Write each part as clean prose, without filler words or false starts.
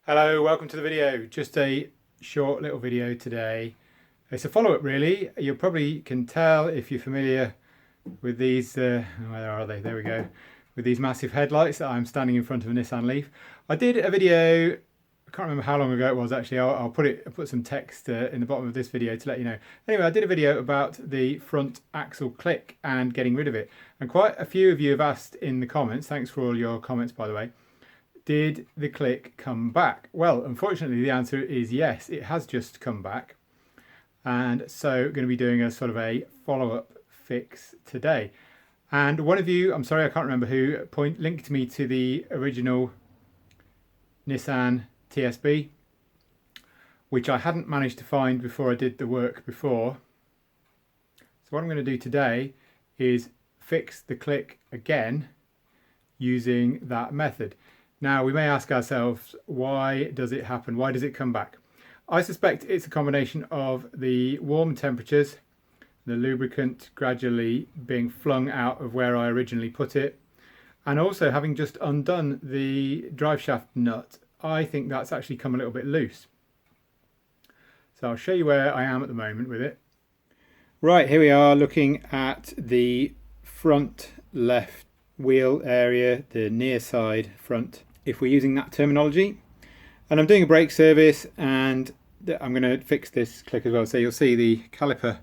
Hello, welcome to the video. Just a short little video today. It's a follow-up really. You probably can tell if you're familiar with these, where are they? There we go. With these massive headlights that I'm standing in front of a Nissan Leaf. I did a video, I can't remember how long ago it was actually. I'll put some text in the bottom of this video to let you know. Anyway, I did a video about the front axle click and getting rid of it. And quite a few of you have asked in the comments, thanks for all your comments by the way, did the click come back? Well, unfortunately the answer is yes, it has just come back. And so going to be doing a sort of a follow-up fix today. And one of you, I'm sorry I can't remember who, linked me to the original Nissan TSB, which I hadn't managed to find before I did the work before. So what I'm going to do today is fix the click again using that method. Now we may ask ourselves, why does it happen? Why does it come back? I suspect it's a combination of the warm temperatures, the lubricant gradually being flung out of where I originally put it, and also having just undone the drive shaft nut. I think that's actually come a little bit loose. So I'll show you where I am at the moment with it. Right, here we are looking at the front left wheel area, the near side front, if we're using that terminology. And I'm doing a brake service and I'm going to fix this click as well. So you'll see the caliper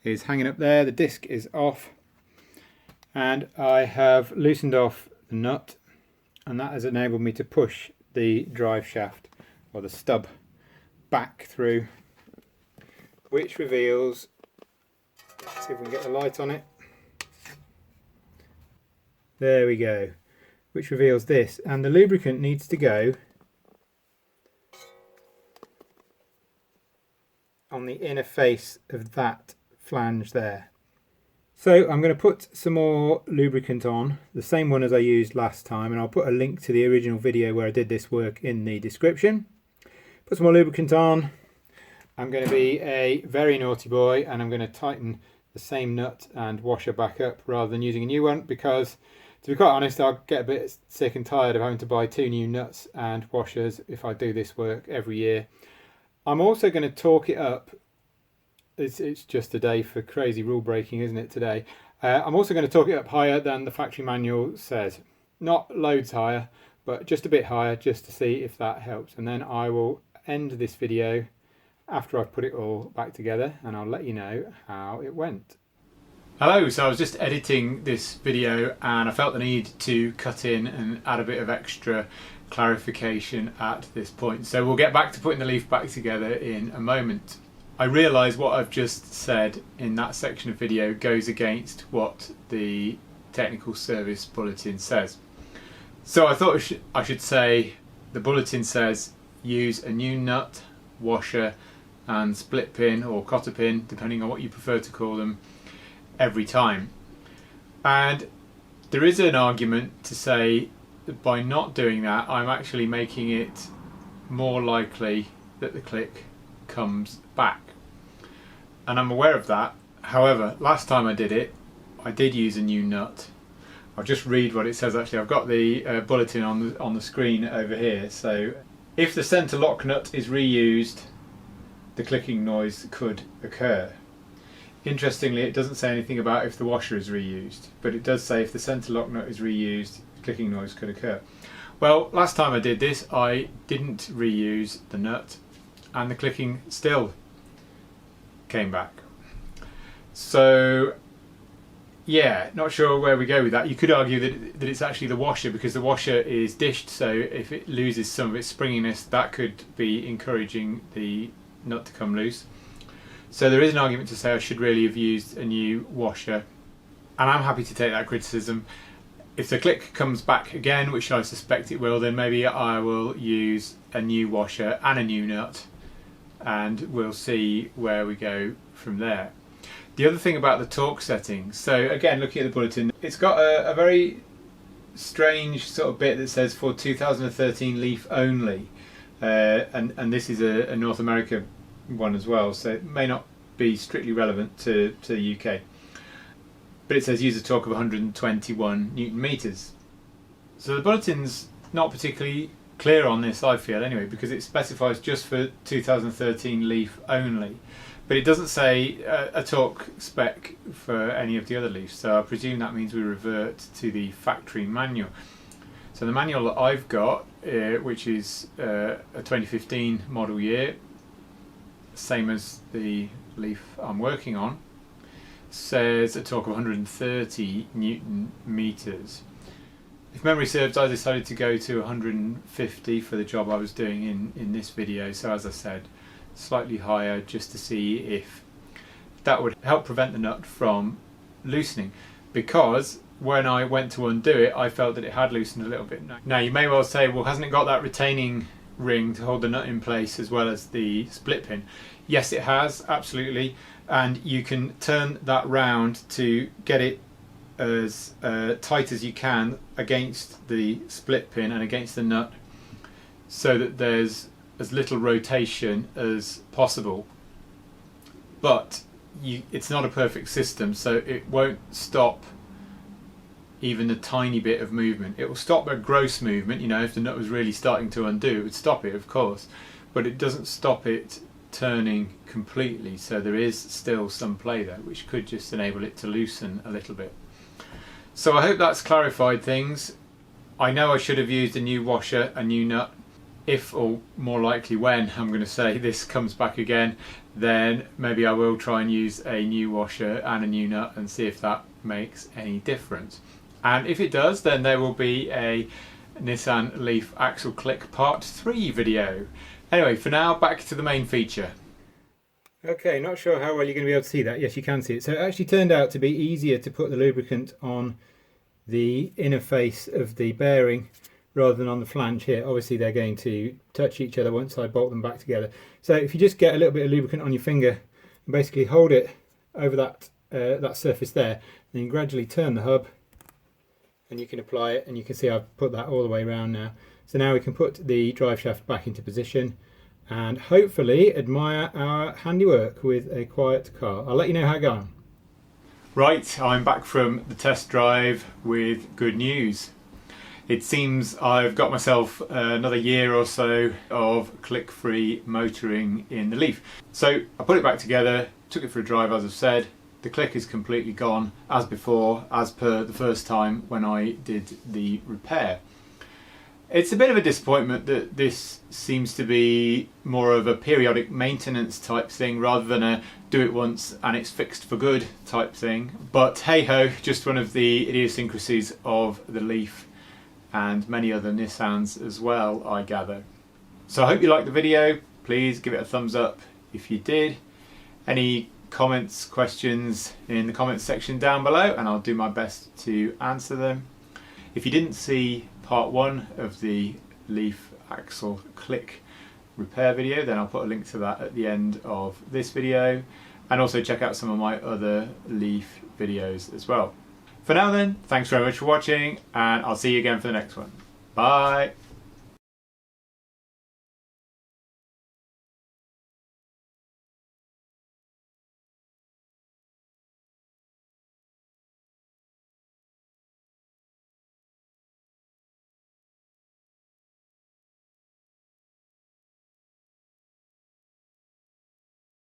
is hanging up there, the disc is off, and I have loosened off the nut, and that has enabled me to push the drive shaft or the stub back through, which reveals, let's see if we can get the light on it. There we go, which reveals this, and the lubricant needs to go on the inner face of that flange there. So I'm going to put some more lubricant on, the same one as I used last time, and I'll put a link to the original video where I did this work in the description. Put some more lubricant on. I'm going to be a very naughty boy and I'm going to tighten the same nut and washer back up rather than using a new one, because to be quite honest, I'll get a bit sick and tired of having to buy 2 new nuts and washers if I do this work every year. I'm also going to torque it up. It's just a day for crazy rule breaking, isn't it, today? I'm also going to torque it up higher than the factory manual says. Not loads higher, but just a bit higher, just to see if that helps. And then I will end this video after I've put it all back together, and I'll let you know how it went. Hello, so I was just editing this video and I felt the need to cut in and add a bit of extra clarification at this point. So we'll get back to putting the Leaf back together in a moment. I realise what I've just said in that section of video goes against what the technical service bulletin says. So I thought I should say the bulletin says use a new nut, washer and split pin or cotter pin, depending on what you prefer to call them, every time. And there is an argument to say that by not doing that, I'm actually making it more likely that the click comes back. And I'm aware of that. However, last time I did it, I did use a new nut. I'll just read what it says actually. I've got the bulletin on the screen over here. So if the centre lock nut is reused, the clicking noise could occur. Interestingly, it doesn't say anything about if the washer is reused, but it does say if the centre lock nut is reused, clicking noise could occur. Well, last time I did this, I didn't reuse the nut, and the clicking still came back. So, yeah, not sure where we go with that. You could argue that it's actually the washer, because the washer is dished, so if it loses some of its springiness, that could be encouraging the nut to come loose. So there is an argument to say I should really have used a new washer, and I'm happy to take that criticism. If the click comes back again, which I suspect it will, then maybe I will use a new washer and a new nut, and we'll see where we go from there. The other thing about the torque setting, so again looking at the bulletin, it's got a very strange sort of bit that says for 2013 Leaf only, and this is a North America one as well, so it may not be strictly relevant to the UK, but it says use a torque of 121 Newton meters. So the bulletin's not particularly clear on this, I feel anyway, because it specifies just for 2013 Leaf only, but it doesn't say a torque spec for any of the other Leafs, so I presume that means we revert to the factory manual. So the manual that I've got, which is a 2015 model year, same as the Leaf I'm working on, says a torque of 130 Newton meters. If memory serves, I decided to go to 150 for the job I was doing in this video, so as I said, slightly higher just to see if that would help prevent the nut from loosening, because when I went to undo it I felt that it had loosened a little bit. Now you may well say, well, hasn't it got that retaining ring to hold the nut in place as well as the split pin? Yes, it has, absolutely, and you can turn that round to get it as tight as you can against the split pin and against the nut, so that there's as little rotation as possible. But it's not a perfect system, so it won't stop even a tiny bit of movement. It will stop a gross movement, you know, if the nut was really starting to undo, it would stop it, of course, but it doesn't stop it turning completely, so there is still some play there, which could just enable it to loosen a little bit. So I hope that's clarified things. I know I should have used a new washer, a new nut. If, or more likely when, I'm going to say this comes back again, then maybe I will try and use a new washer and a new nut and see if that makes any difference. And if it does, then there will be a Nissan Leaf axle click part 3 video. Anyway, for now, back to the main feature. Okay, not sure how well you're going to be able to see that. Yes, you can see it. So it actually turned out to be easier to put the lubricant on the inner face of the bearing rather than on the flange here. Obviously they're going to touch each other once I bolt them back together. So if you just get a little bit of lubricant on your finger and basically hold it over that surface there, then you gradually turn the hub and you can apply it, and you can see I've put that all the way around now. So now we can put the drive shaft back into position and hopefully admire our handiwork with a quiet car. I'll let you know how it goes. Right, I'm back from the test drive with good news. It seems I've got myself another year or so of click-free motoring in the Leaf. So I put it back together, took it for a drive as I've said. The click is completely gone as before, as per the first time when I did the repair. It's a bit of a disappointment that this seems to be more of a periodic maintenance type thing rather than a do it once and it's fixed for good type thing. But hey ho, just one of the idiosyncrasies of the Leaf and many other Nissans as well, I gather. So I hope you liked the video. Please give it a thumbs up if you did. Any comments, questions in the comments section down below and I'll do my best to answer them. If you didn't see part 1 of the Leaf axle click repair video, then I'll put a link to that at the end of this video, and also check out some of my other Leaf videos as well. For now then, thanks very much for watching and I'll see you again for the next one. Bye!